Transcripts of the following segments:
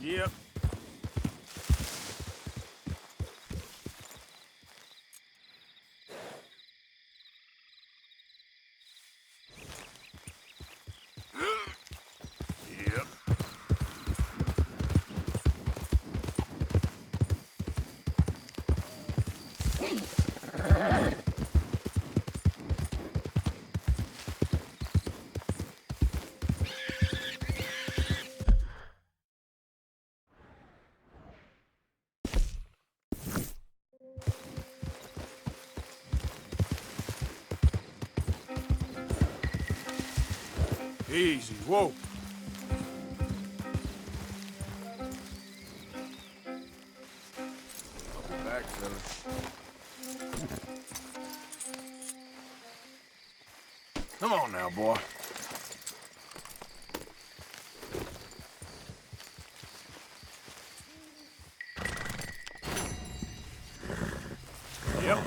Yep. Yep. Easy, whoa. I'll be back, fella. Come on now, boy. Yep.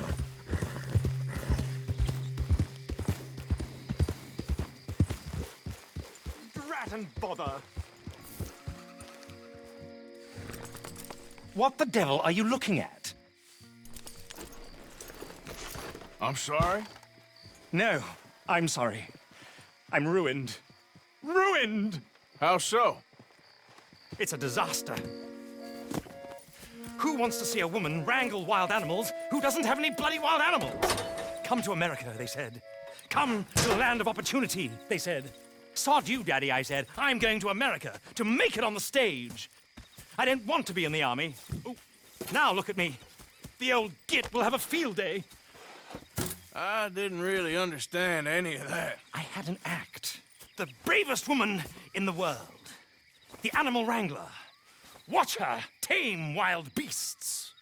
Drat and bother! What the devil are you looking at? I'm sorry? No, I'm sorry. I'm ruined. Ruined! How so? It's a disaster. Who wants to see a woman wrangle wild animals who doesn't have any bloody wild animals? Come to America, they said. Come to the land of opportunity, they said. Sod you, Daddy, I said. I'm going to America to make it on the stage. I don't want to be in the army. Ooh, now look at me. The old git will have a field day. I didn't really understand any of that. I had an act. The bravest woman in the world. The animal wrangler. Watch her tame wild beasts.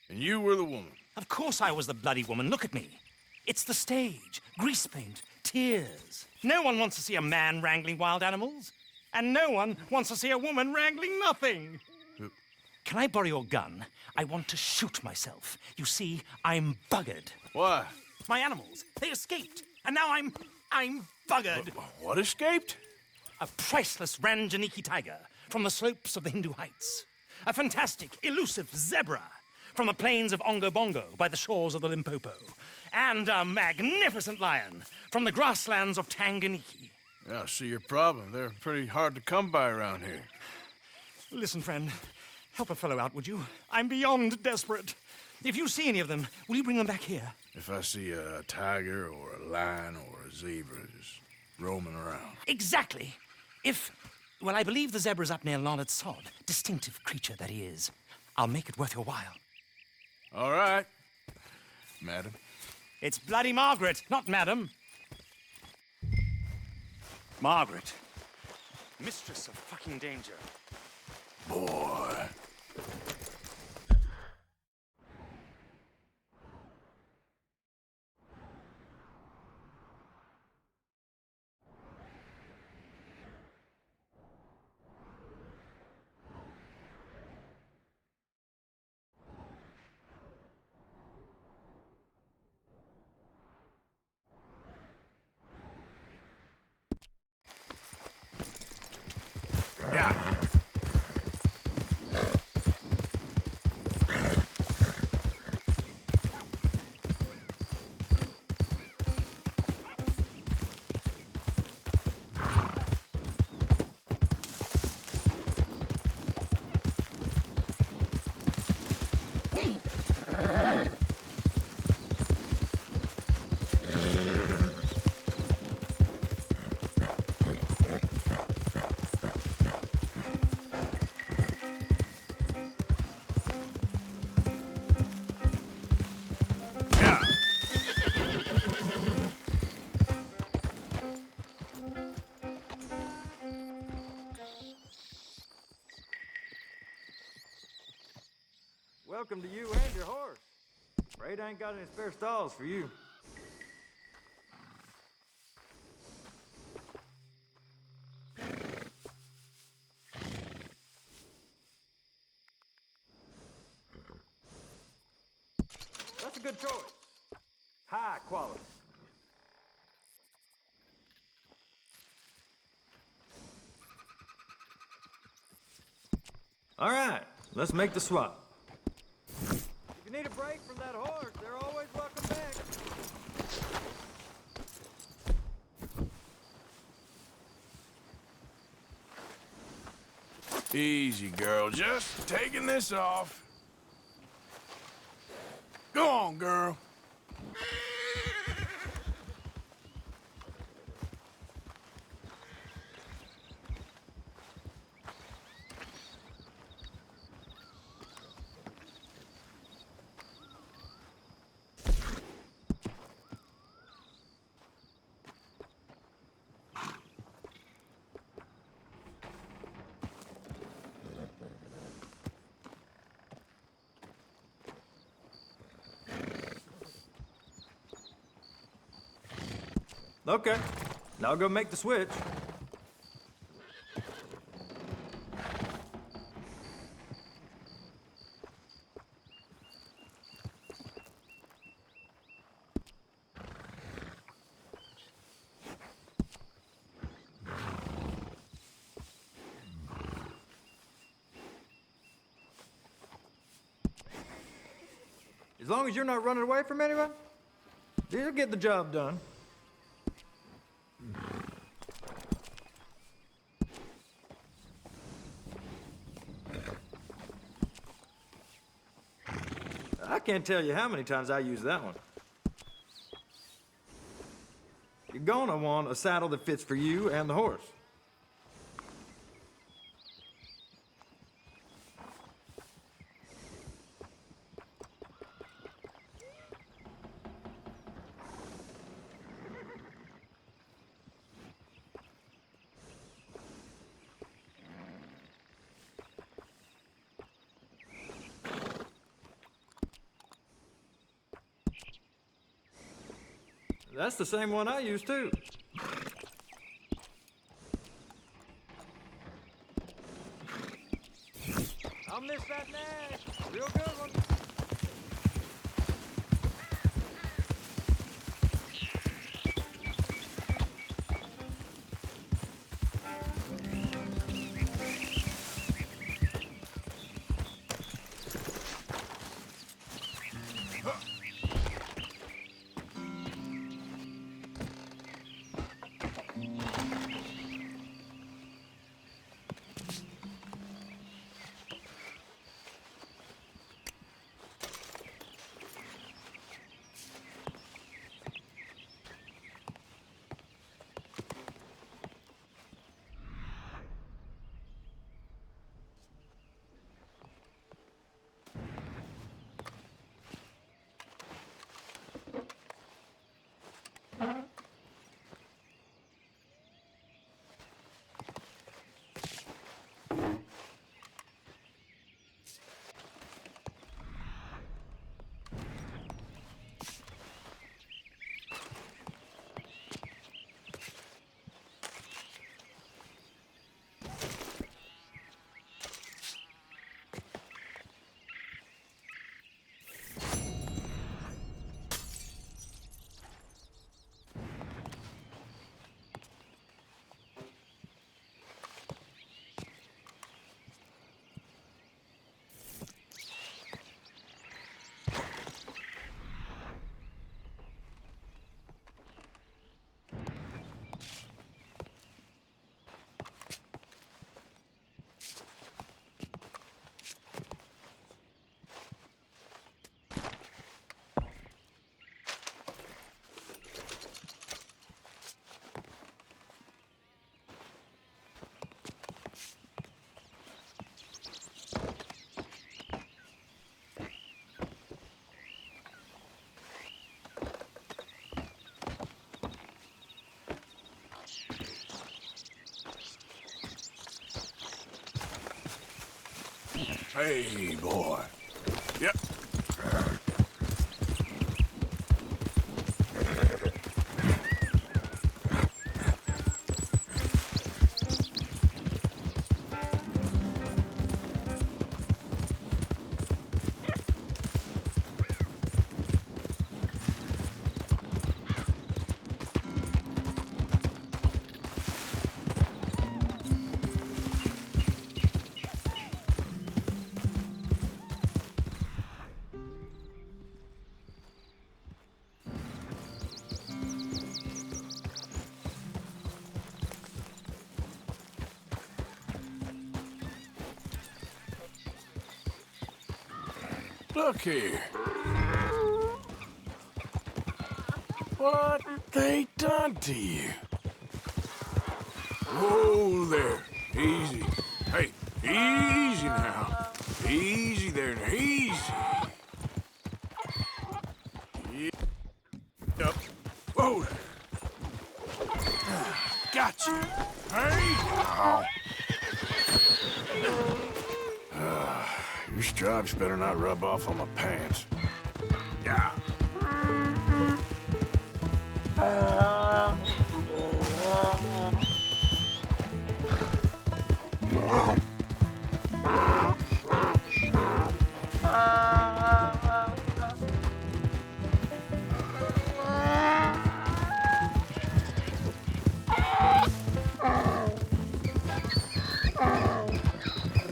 And you were the woman. Of course I was the bloody woman. Look at me. It's the stage. Grease paint. Tears. No one wants to see a man wrangling wild animals. And no one wants to see a woman wrangling nothing. Can I borrow your gun? I want to shoot myself. You see, I'm buggered. Why? My animals, they escaped. And now I'm buggered. What escaped? A priceless Ranjaniki tiger from the slopes of the Hindu Heights. A fantastic, elusive zebra from the plains of Ongo Bongo by the shores of the Limpopo. And a magnificent lion from the grasslands of Tanganyika. Yeah, I see your problem. They're pretty hard to come by around here. Listen, friend, help a fellow out, would you? I'm beyond desperate. If you see any of them, will you bring them back here? If I see a tiger or a lion or a zebra just roaming around. Exactly. Well, I believe the zebra's up near Larned Sod. Distinctive creature that he is. I'll make it worth your while. All right, madam. It's bloody Margaret, not madam. Margaret. Mistress of fucking danger. Boy. Yeah. Welcome to you and your horse. Afraid I ain't got any spare stalls for you. That's a good choice. High quality. All right, let's make the swap. If you need a break from that horse, they're always welcome back. Easy, girl. Just taking this off. Go on, girl. Okay, now I'll go make the switch. As long as you're not running away from anyone, you'll get the job done. I can't tell you how many times I use that one. You're gonna want a saddle that fits for you and the horse. That's the same one I use too. I'll miss that nash. Real good one. Hey, boy. Yep. Look here. What they done to you? Whoa there. Easy. Hey, easy now. Easy there, easy. Yep. Whoa. Gotcha. Hey. Your stripes better not rub off on my pants. Yeah.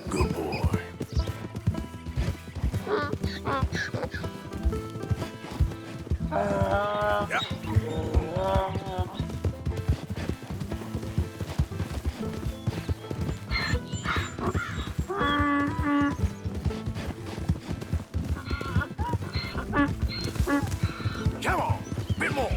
Good boy. Yeah. Come on, bit more.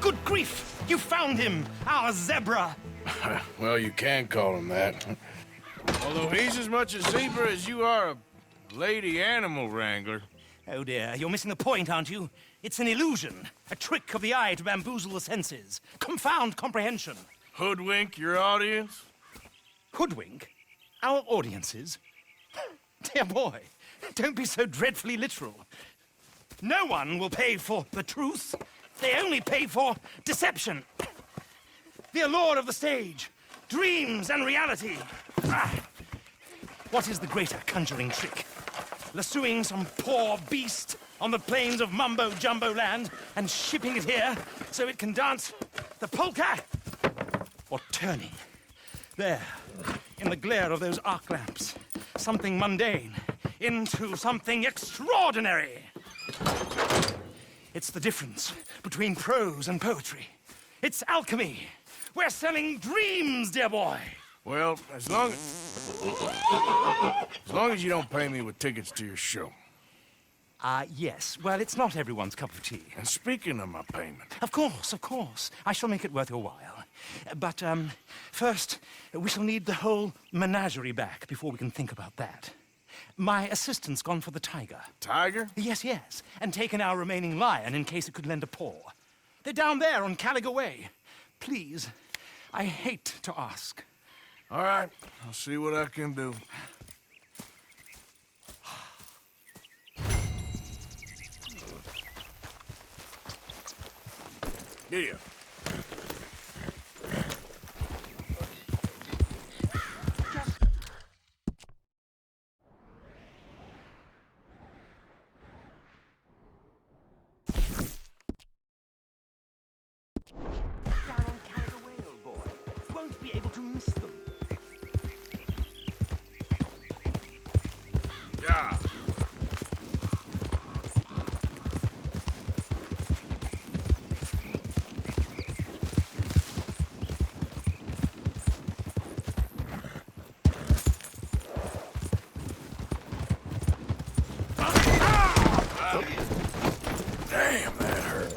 Good grief! You found him! Our zebra! Well, you can call him that. Although he's as much a zebra as you are a lady animal wrangler. Oh dear, you're missing the point, aren't you? It's an illusion. A trick of the eye to bamboozle the senses. Confound comprehension. Hoodwink your audience? Hoodwink? Our audiences? Dear boy, don't be so dreadfully literal. No one will pay for the truth. They only pay for deception. The allure of the stage, dreams and reality. Ah. What is the greater conjuring trick? Lassoing some poor beast on the plains of mumbo-jumbo land and shipping it here so it can dance the polka? Or turning, there, in the glare of those arc lamps, something mundane into something extraordinary? It's the difference between prose and poetry. It's alchemy. We're selling dreams, dear boy. Well, as long as you don't pay me with tickets to your show. Yes. Well, it's not everyone's cup of tea. And speaking of my payment, Of course, of course. I shall make it worth your while. But, first, we shall need the whole menagerie back before we can think about that. My assistant's gone for the tiger. Tiger? Yes, yes. And taken our remaining lion in case it could lend a paw. They're down there on Caliga Way. Please, I hate to ask. All right, I'll see what I can do. Yeah. Down on Caliga Way, old boy. Won't be able to miss them. Yeah. Damn, that hurt.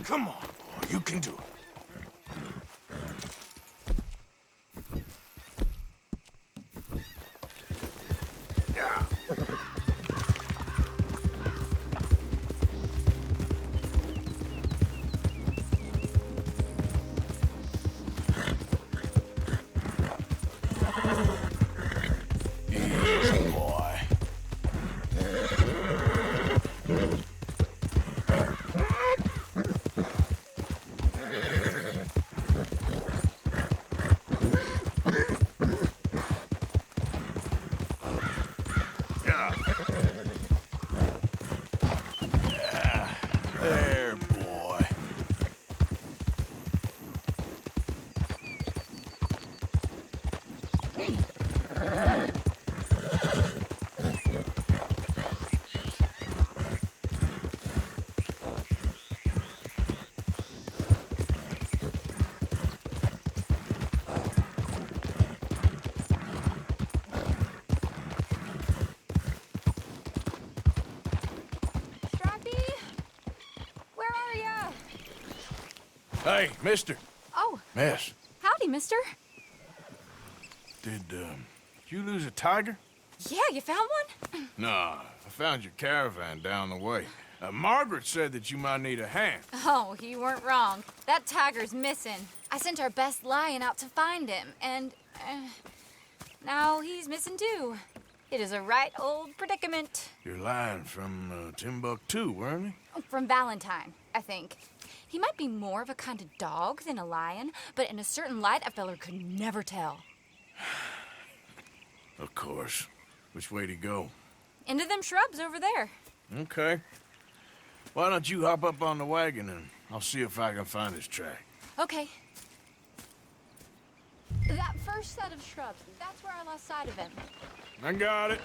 Come on, boy, you can do it. Yeah. Easy, boy. Hey, mister. Oh, Miss, howdy, mister. did you lose a tiger? Yeah, you found one? Nah, I found your caravan down the way. Margaret said that you might need a hand. Oh, you weren't wrong. That tiger's missing. I sent our best lion out to find him, and now he's missing too. It is a right old predicament. You're lying from Timbuktu, weren't you? From Valentine, I think. He might be more of a kind of dog than a lion, but in a certain light, a feller could never tell. Of course. Which way to go? Into them shrubs over there. Okay. Why don't you hop up on the wagon and I'll see if I can find his track. Okay. That first set of shrubs, that's where I lost sight of him. I got it.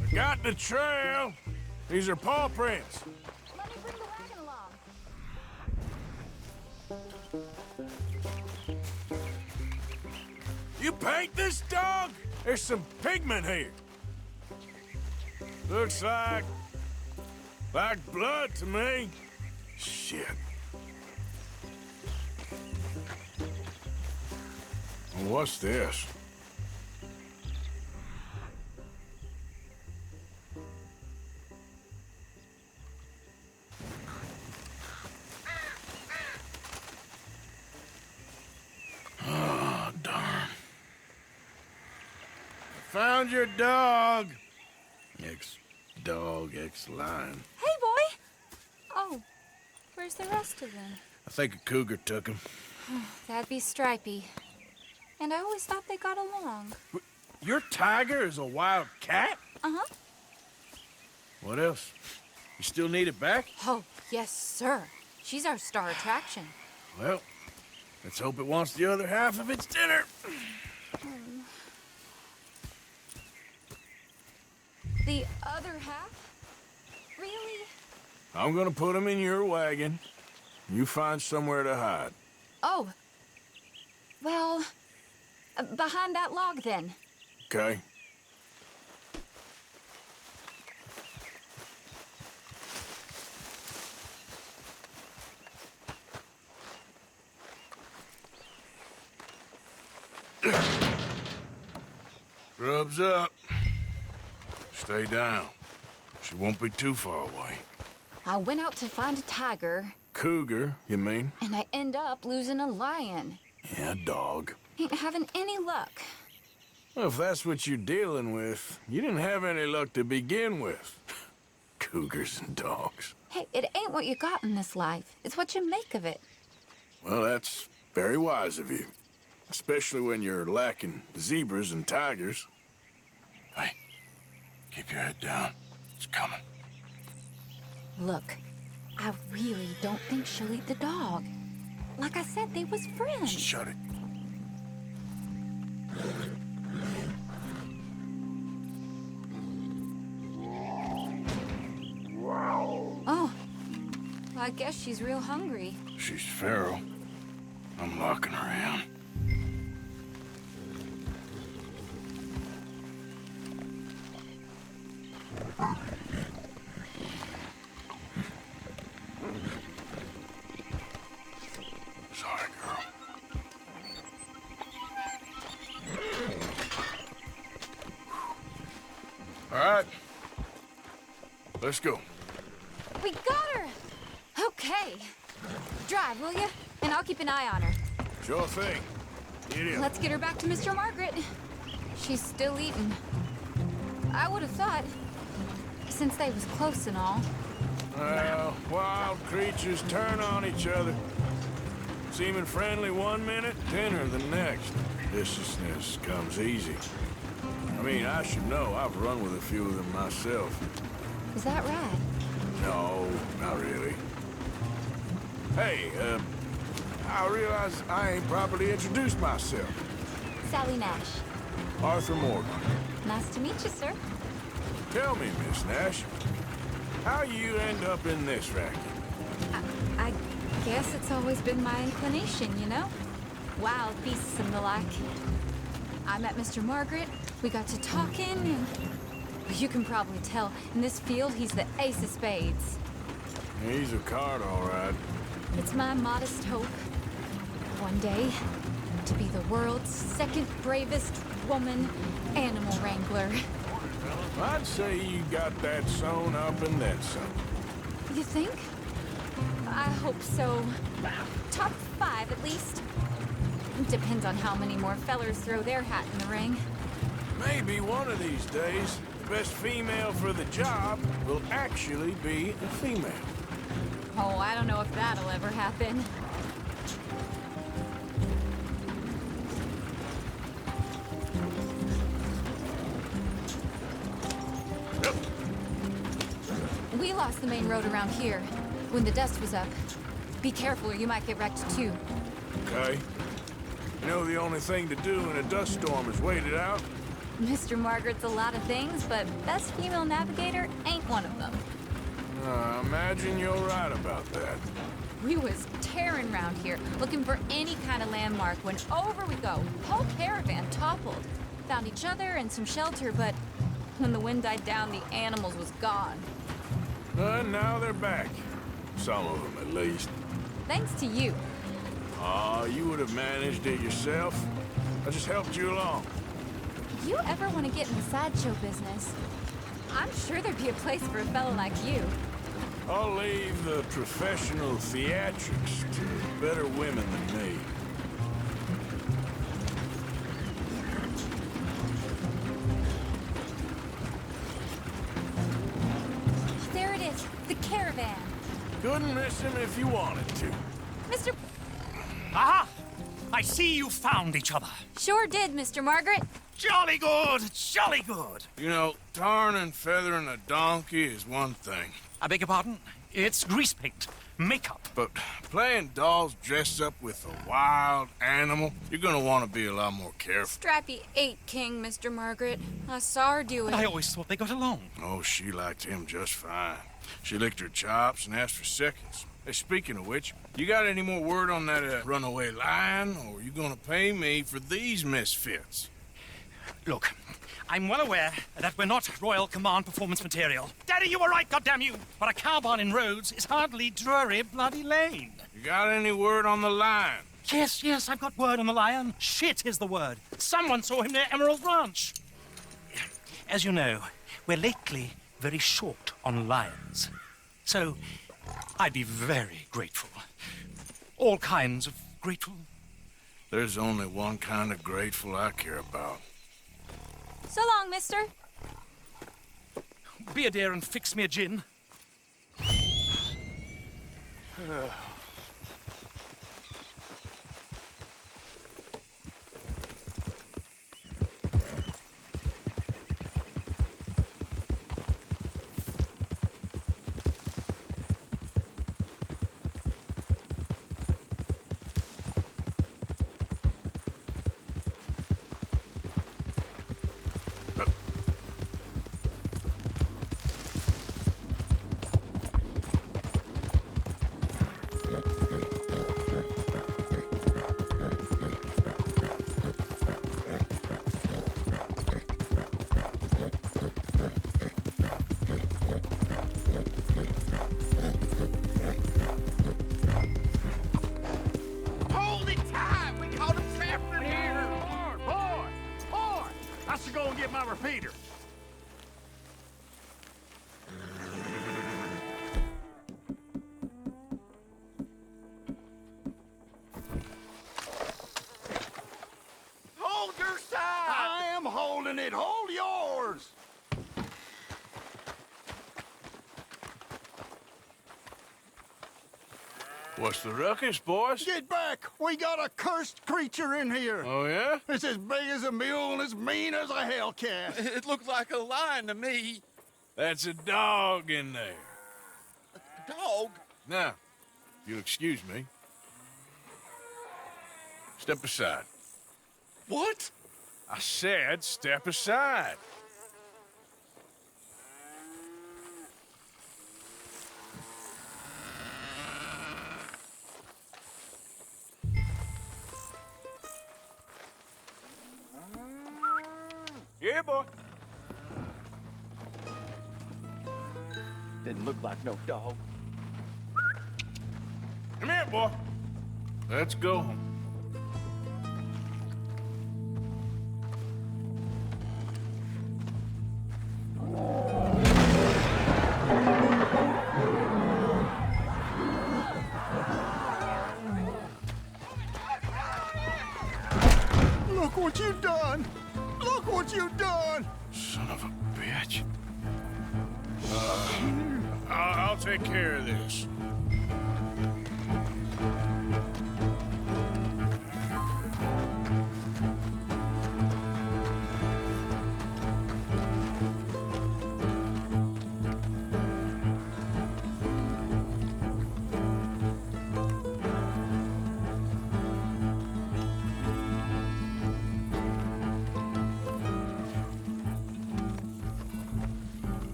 I got the trail. These are paw prints. Let me bring the wagon along. You paint this dog? There's some pigment here. Looks like blood to me. Shit. Well, what's this? Oh, darn. Found your dog. Ex-dog, ex-lion. Hey, boy! Oh, where's the rest of them? I think a cougar took him. That'd be Stripey. And I always thought they got along. Your tiger is a wild cat? Uh-huh. What else? You still need it back? Oh, yes, sir. She's our star attraction. Well, let's hope it wants the other half of its dinner. The other half? Really? I'm gonna put him in your wagon. You find somewhere to hide. Oh. Well, behind that log, then. Okay? Grub's up. Stay down. She won't be too far away. I went out to find a tiger, Cougar, you mean? and I end up losing a lion. Yeah, dog. Ain't having any luck. Well, if that's what you're dealing with, you didn't have any luck to begin with. Cougars and dogs. Hey, it ain't what you got in this life. It's what you make of it. Well, that's very wise of you. Especially when you're lacking zebras and tigers. Hey, keep your head down. It's coming. Look, I really don't think she'll eat the dog. Like I said, they was friends. Shut it. Oh, well, I guess she's real hungry. She's feral. I'm locking her in. Sorry, girl. All right. Let's go. We got her! Okay. Drive, will you? And I'll keep an eye on her. Sure thing. Get in. Let's get her back to Mr. Margaret. She's still eating. I would have thought, since they was close and all. Well, wild creatures turn on each other. Seeming friendly one minute, tender the next. Viciousness comes easy. I mean, I should know. I've run with a few of them myself. Is that right? No, not really. Hey, I realize I ain't properly introduced myself. Sally Nash. Arthur Morgan. Nice to meet you, sir. Tell me, Miss Nash, how you end up in this racket? I guess it's always been my inclination, you know? Wild beasts and the like. I met Mr. Margaret, we got to talking, and you can probably tell, in this field, he's the ace of spades. He's a card, all right. It's my modest hope, one day, to be the world's second bravest woman animal wrangler. I'd say you got that sewn up and then some. You think? I hope so. Top 5, at least. Depends on how many more fellers throw their hat in the ring. Maybe one of these days, the best female for the job will actually be a female. Oh, I don't know if that'll ever happen. We lost the main road around here when the dust was up. Be careful or you might get wrecked too. Okay? You know the only thing to do in a dust storm is wait it out? Mr. Margaret's a lot of things, but best female navigator ain't one of them. I imagine you're right about that. We was tearing around here, looking for any kind of landmark when over we go. Whole caravan toppled. Found each other and some shelter, but when the wind died down, the animals was gone. And now they're back. Some of them, at least. Thanks to you. Aw, you would have managed it yourself. I just helped you along. If you ever want to get in the sideshow business, I'm sure there'd be a place for a fellow like you. I'll leave the professional theatrics to better women than me. There it is, the caravan. Couldn't miss him if you wanted to. Mr. Aha! I see you found each other. Sure did, Mr. Margaret. Jolly good, jolly good. You know, tarring and feathering a donkey is one thing. I beg your pardon? It's grease paint, makeup. But playing dolls dressed up with a wild animal, you're gonna want to be a lot more careful. Strappy ate King, Mr. Margaret. I saw her do it. I always thought they got along. Oh, she liked him just fine. She licked her chops and asked for seconds. Hey, speaking of which, you got any more word on that runaway lion, or are you gonna pay me for these misfits? Look, I'm well aware that we're not Royal Command performance material. Daddy, you were right, goddamn you! But a cow barn in Rhodes is hardly Drury Bloody Lane. You got any word on the lion? Yes, I've got word on the lion. Shit is the word. Someone saw him near Emerald Ranch. As you know, we're lately very short on lions. So, I'd be very grateful. All kinds of grateful. There's only one kind of grateful I care about. So long, mister. Be a dear and fix me a gin. Hold it tight! We caught him trapped in here! Boy! I should go and get my repeater. Hold your side! I am holding it. Hold yours! What's the ruckus, boys? Get back! We got a cursed creature in here. Oh, yeah? It's as big as a mule and as mean as a hellcat. It looked like a lion to me. That's a dog in there. Dog? Now, if you'll excuse me. Step aside. What? I said step aside. Yeah, boy. Didn't look like no dog. Come here, boy. Let's go home. Look what you done! Look what you done! Son of a bitch. I'll take care of this.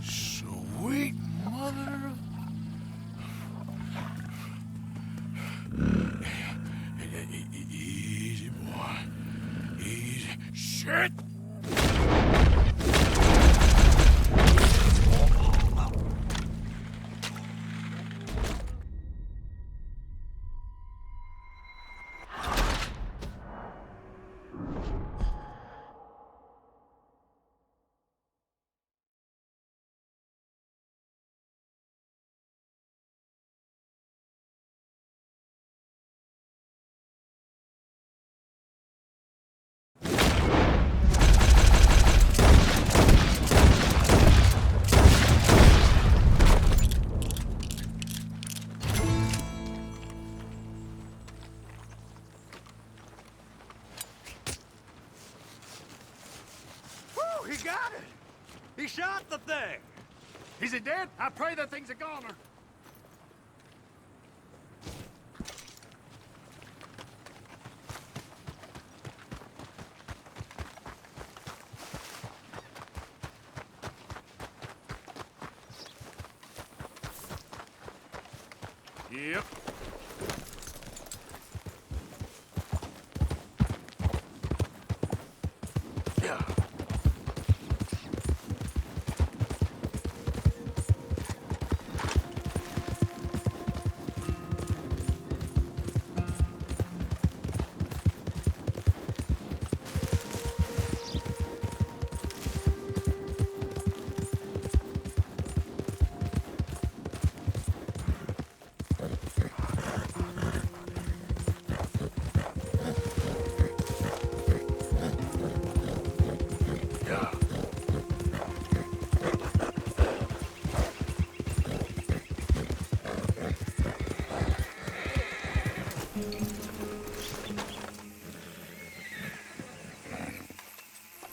Sweet mother of... Easy, boy. Easy. Shit! Whew, he got it! He shot the thing! Is it dead? I pray that thing's a goner. Yep. Yeah.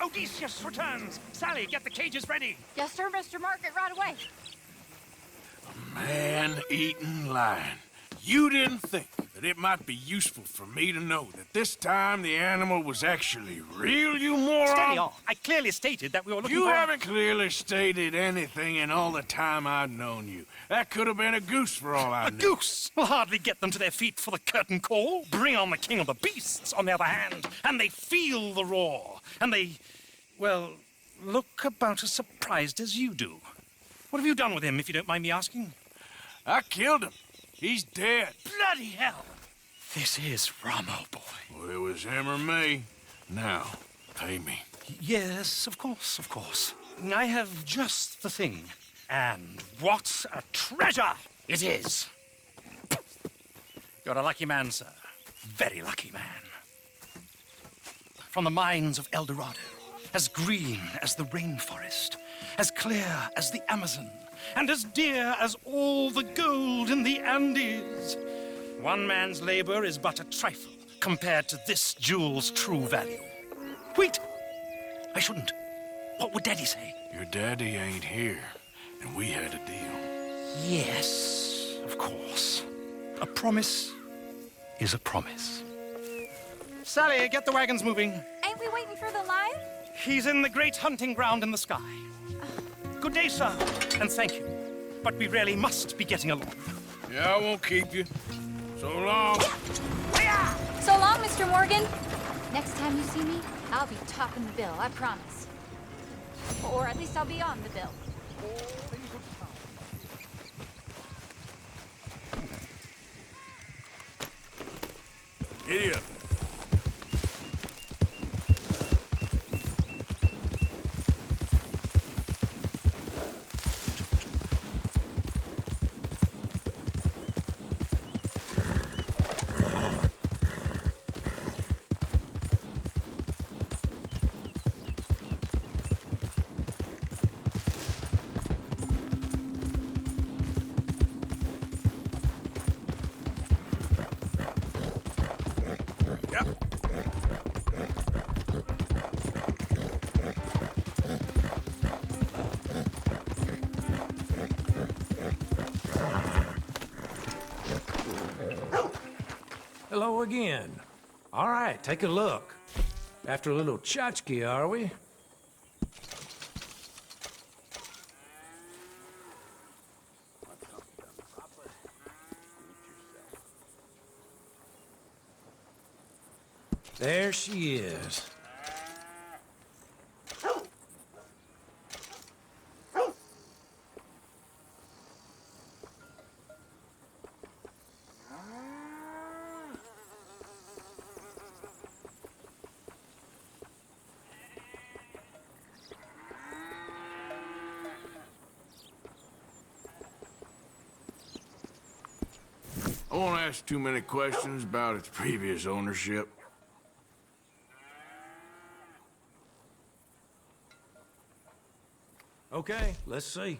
Odysseus returns. Sally, get the cages ready. Yes, sir, Mr. Margaret, right away. Man-eating lion. You didn't think that it might be useful for me to know that this time the animal was actually real, you moron? Steady on. I clearly stated that we were looking You for... haven't clearly stated anything in all the time I've known you. That could have been a goose for all I A knew. goose will hardly get them to their feet for the curtain call. Bring on the king of the beasts, on the other hand, and they feel the roar. And they, well, look about as surprised as you do. What have you done with him, if you don't mind me asking? I killed him. He's dead. Bloody hell! This is Ramo, boy. Well, it was him or me. Now, pay me. Yes, of course, of course. I have just the thing. And what a treasure it is! You're a lucky man, sir. Very lucky man. From the mines of El Dorado, as green as the rainforest, as clear as the Amazon, and as dear as all the gold in the Andes. One man's labor is but a trifle compared to this jewel's true value. Wait! I shouldn't. What would Daddy say? Your daddy ain't here, and we had a deal. Yes, of course. A promise is a promise. Sally, get the wagons moving. Ain't we waiting for the lion? He's in the great hunting ground in the sky. Good day, sir, and thank you. But we really must be getting along. Yeah, I won't keep you. So long. So long, Mr. Morgan. Next time you see me, I'll be topping the bill, I promise. Or at least I'll be on the bill. Giddy up. Hello again. All right, take a look. After a little tchotchke, are we? There she is. I won't ask too many questions about its previous ownership. Okay, let's see.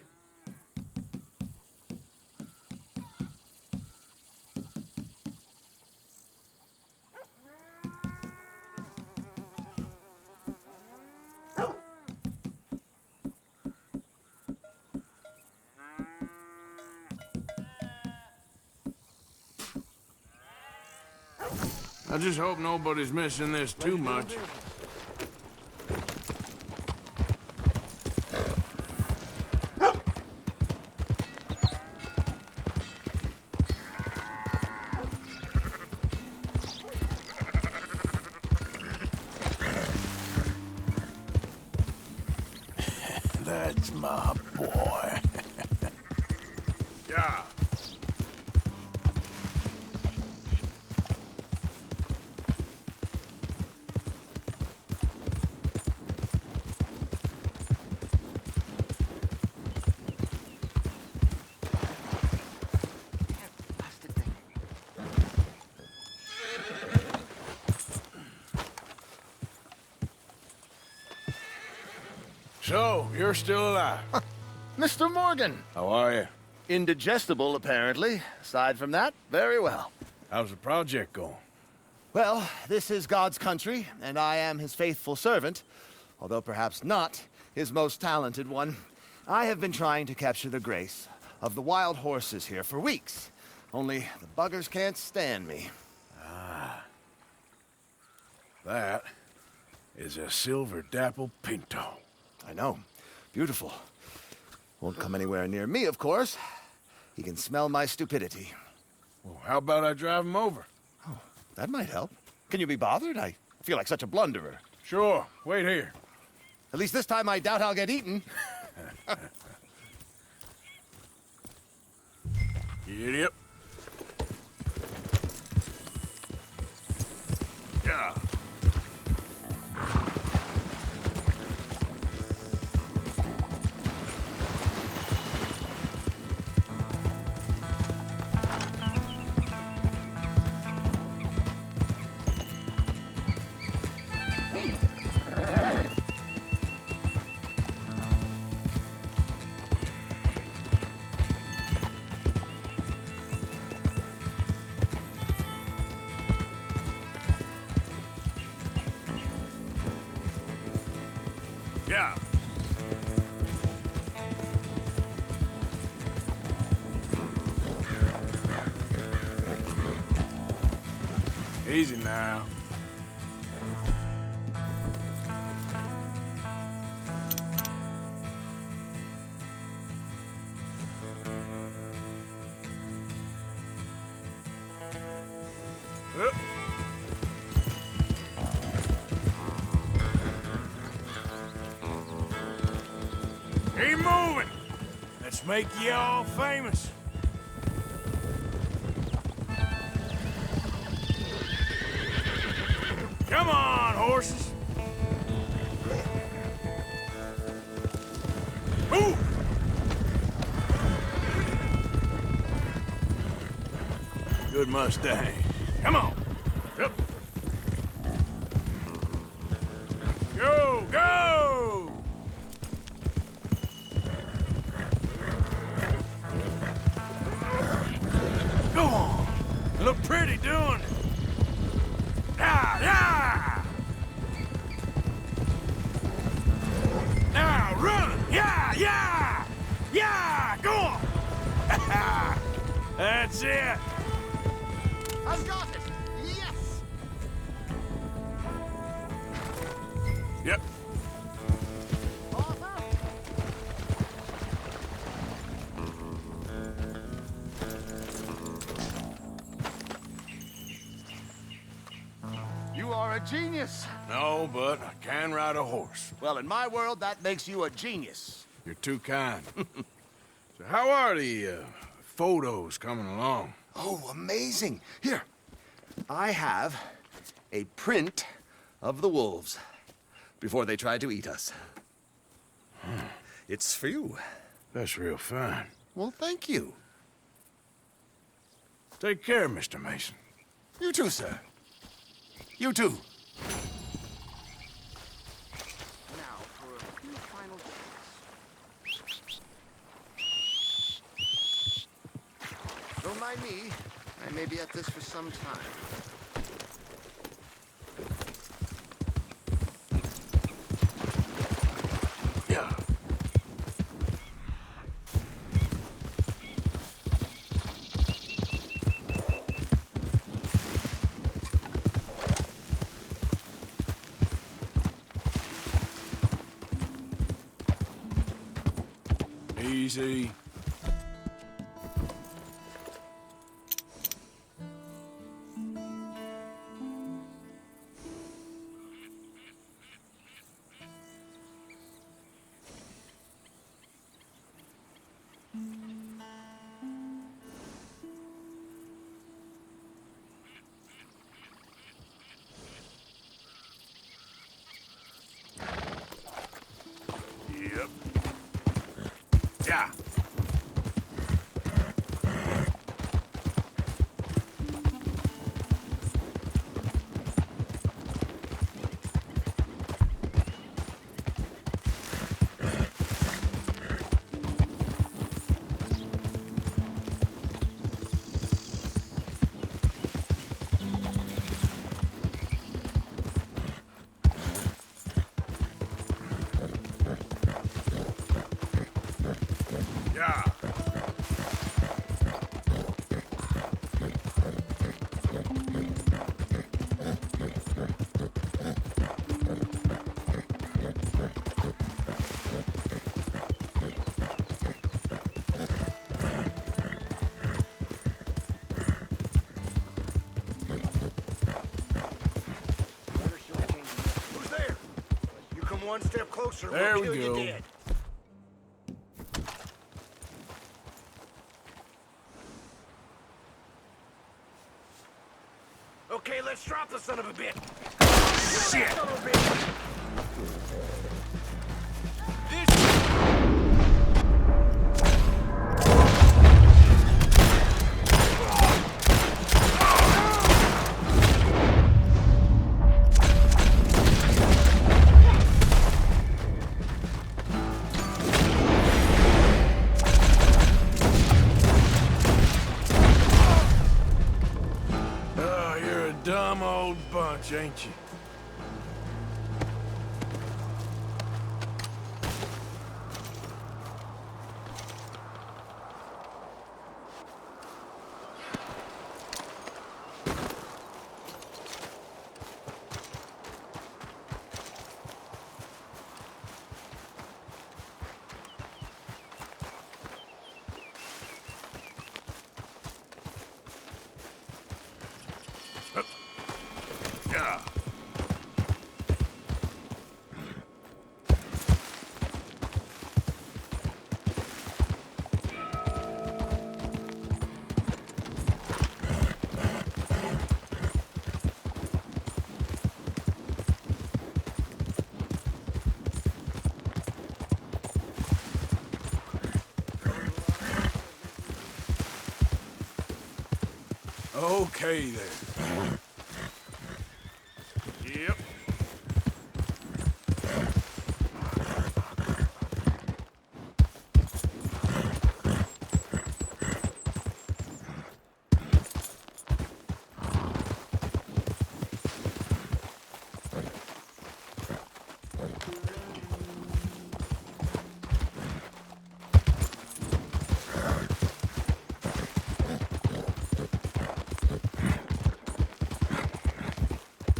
I just hope nobody's missing this too much. That's my boy. Yeah. So, you're still alive. Mr. Morgan. How are you? Indigestible, apparently. Aside from that, very well. How's the project going? Well, this is God's country, and I am his faithful servant, although perhaps not his most talented one. I have been trying to capture the grace of the wild horses here for weeks, only the buggers can't stand me. That is a silver dapple pinto. I know. Beautiful. Won't come anywhere near me, of course. He can smell my stupidity. Well, how about I drive him over? Oh, that might help. Can you be bothered? I feel like such a blunderer. Sure. Wait here. At least this time I doubt I'll get eaten. Giddy up. Yeah. Yeah. Easy now. Let's make you all famous. Come on, horses. Move! Good Mustang. Come on. Up. Go, go! Go on. You look pretty doing it. Yeah, yeah! Now run! Yeah, yeah! Yeah! Go on! That's it! I've got it! Yes! Yep. Arthur? You are a genius. No, but I can ride a horse. Well, in my world, that makes you a genius. You're too kind. So how are the photos coming along? Oh, amazing. Here, I have a print of the wolves before they tried to eat us. It's for you. That's real fine. Well, thank you. Take care, Mr. Mason. You too, sir. You too. Now, for a few final checks. Don't mind me. I may be at this for some time. Yeah. Easy. Yep. Yeah. Yeah. Who's there? You come one step closer, There we'll we kill go. you dead. Okay, let's drop the son of a bitch. Shit! Son of a bitch. Oh, you're a dumb old bunch, ain't you? Yeah. Okay, then. Yep.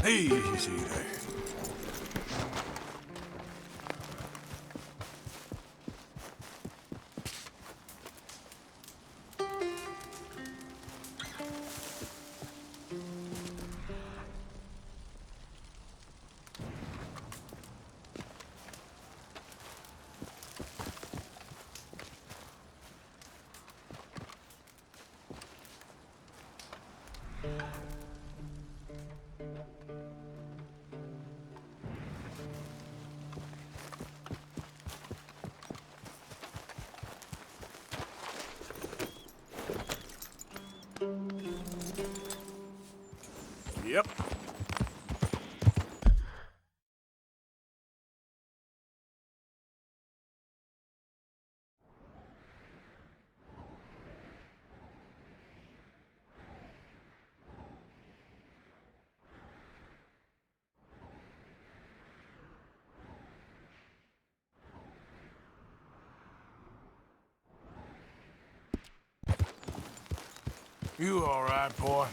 Easy there. Yep. You all right, boy?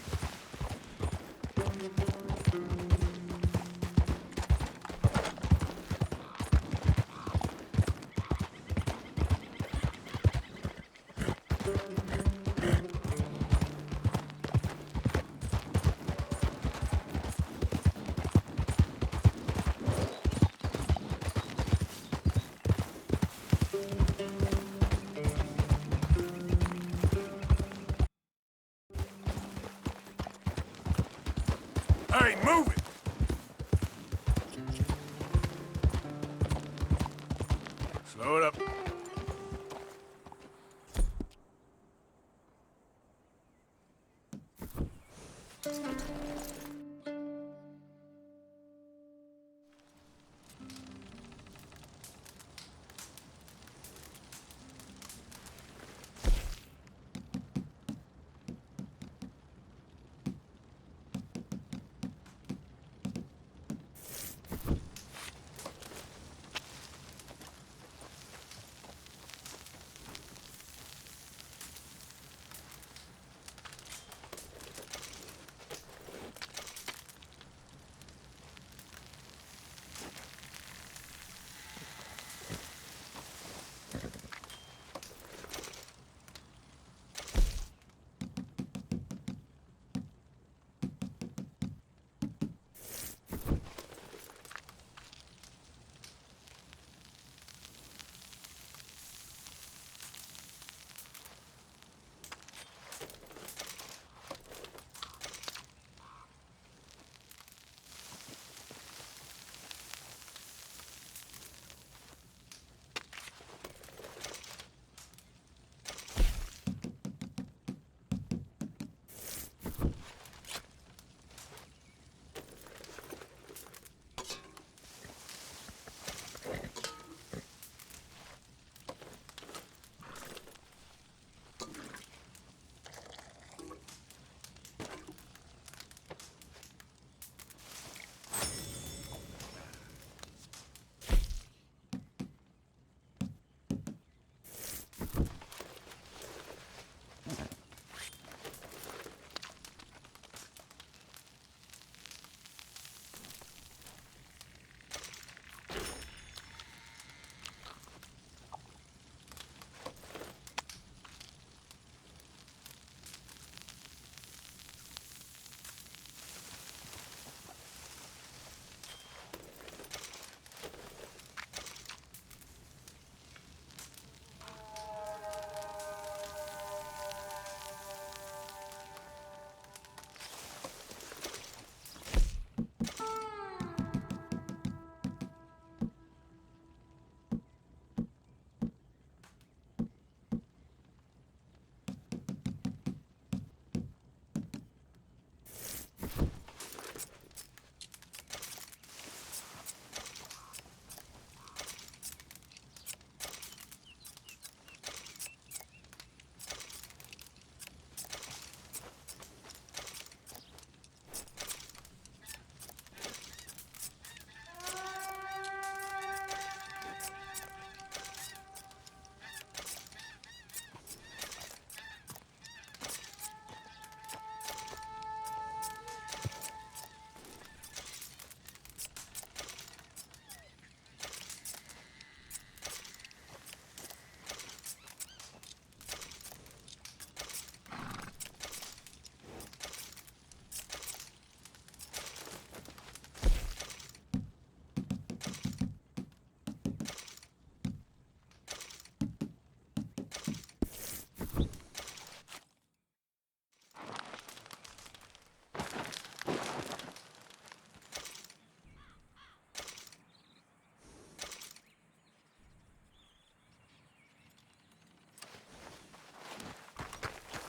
Hey, move it! Slow it up.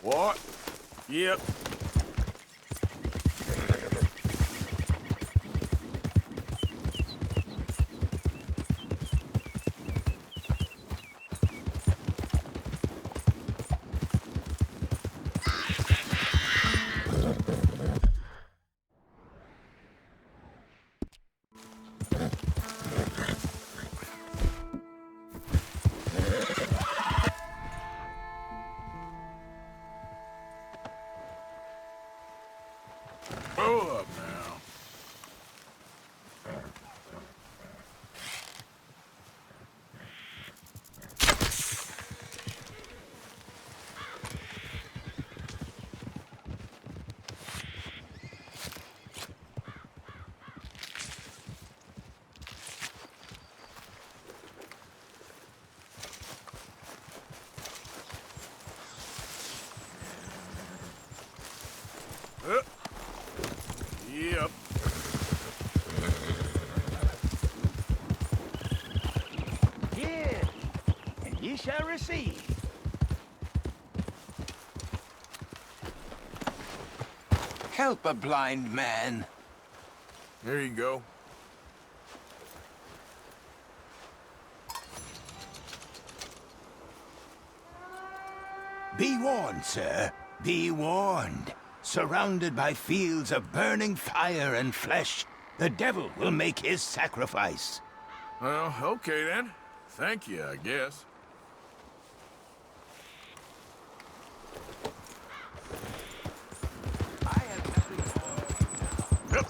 What? Yep. Grow up now. Yep. Give, and ye shall receive. Help a blind man. There you go. Be warned, sir. Be warned. Surrounded by fields of burning fire and flesh, the devil will make his sacrifice. Well, okay then. Thank you, I guess. Yep.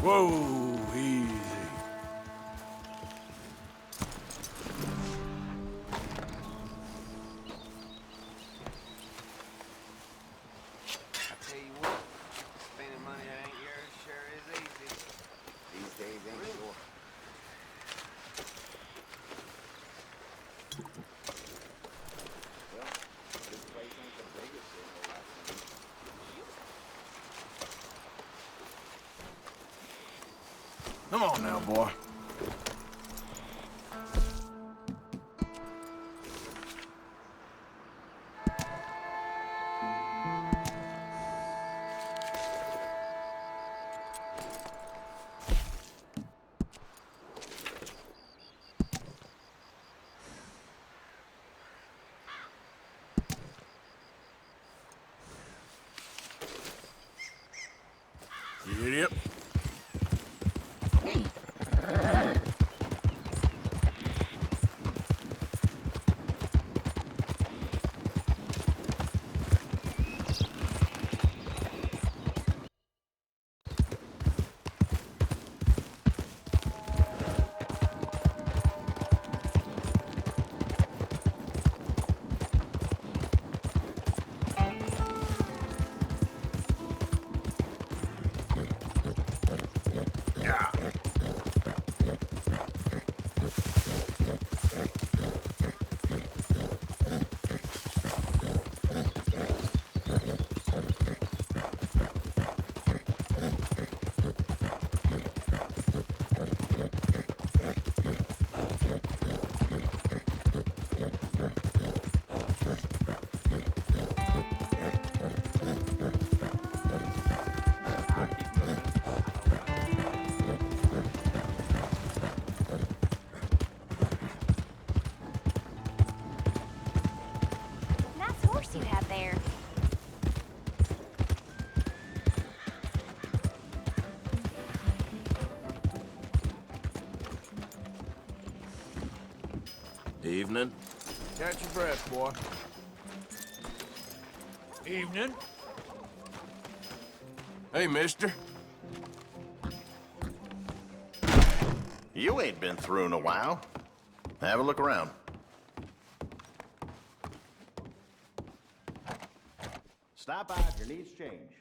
Whoa, easy. Tell you what, spending money that ain't yours sure is easy. These days ain't sure. Well, this place ain't the biggest in the last week. Come on now, boy. Yep. Nice horse you have there. Evening. Catch your breath, boy. Evening. Hey, mister. You ain't been through in a while. Have a look around. Stop by if your needs change.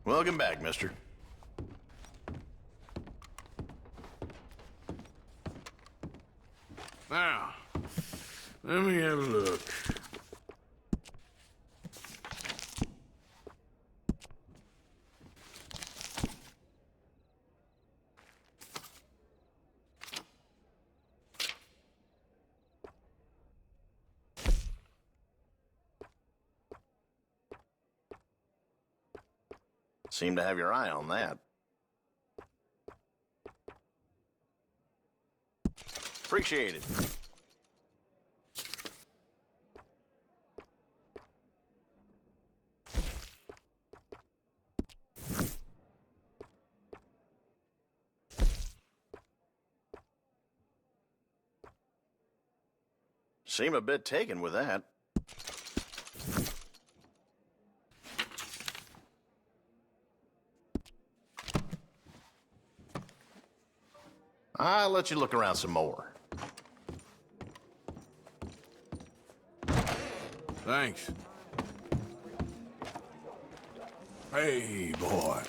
Welcome back, mister. Now, let me have a look. Seem to have your eye on that. Appreciate it. Seem a bit taken with that. I'll let you look around some more. Thanks. Hey, boy.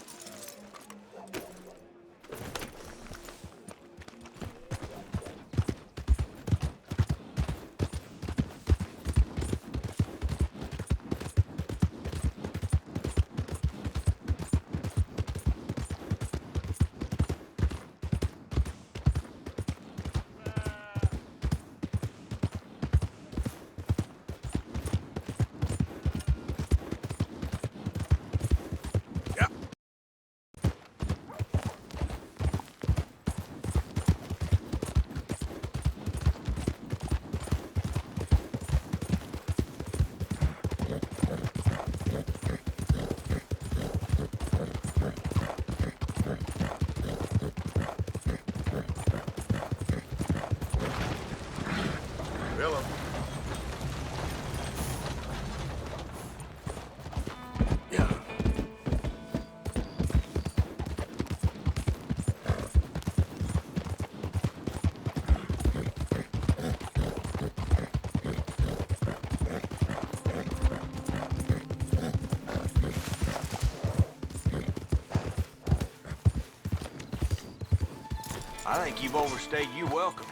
I think you've overstayed your welcome.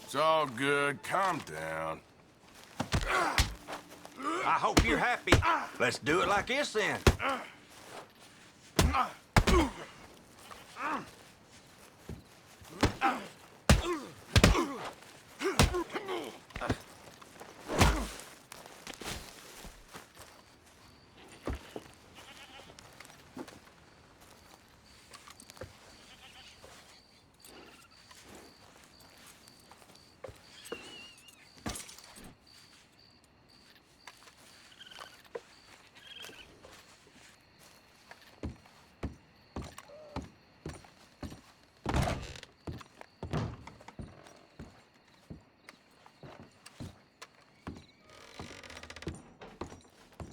It's all good. Calm down. I hope you're happy. Let's do it like this then.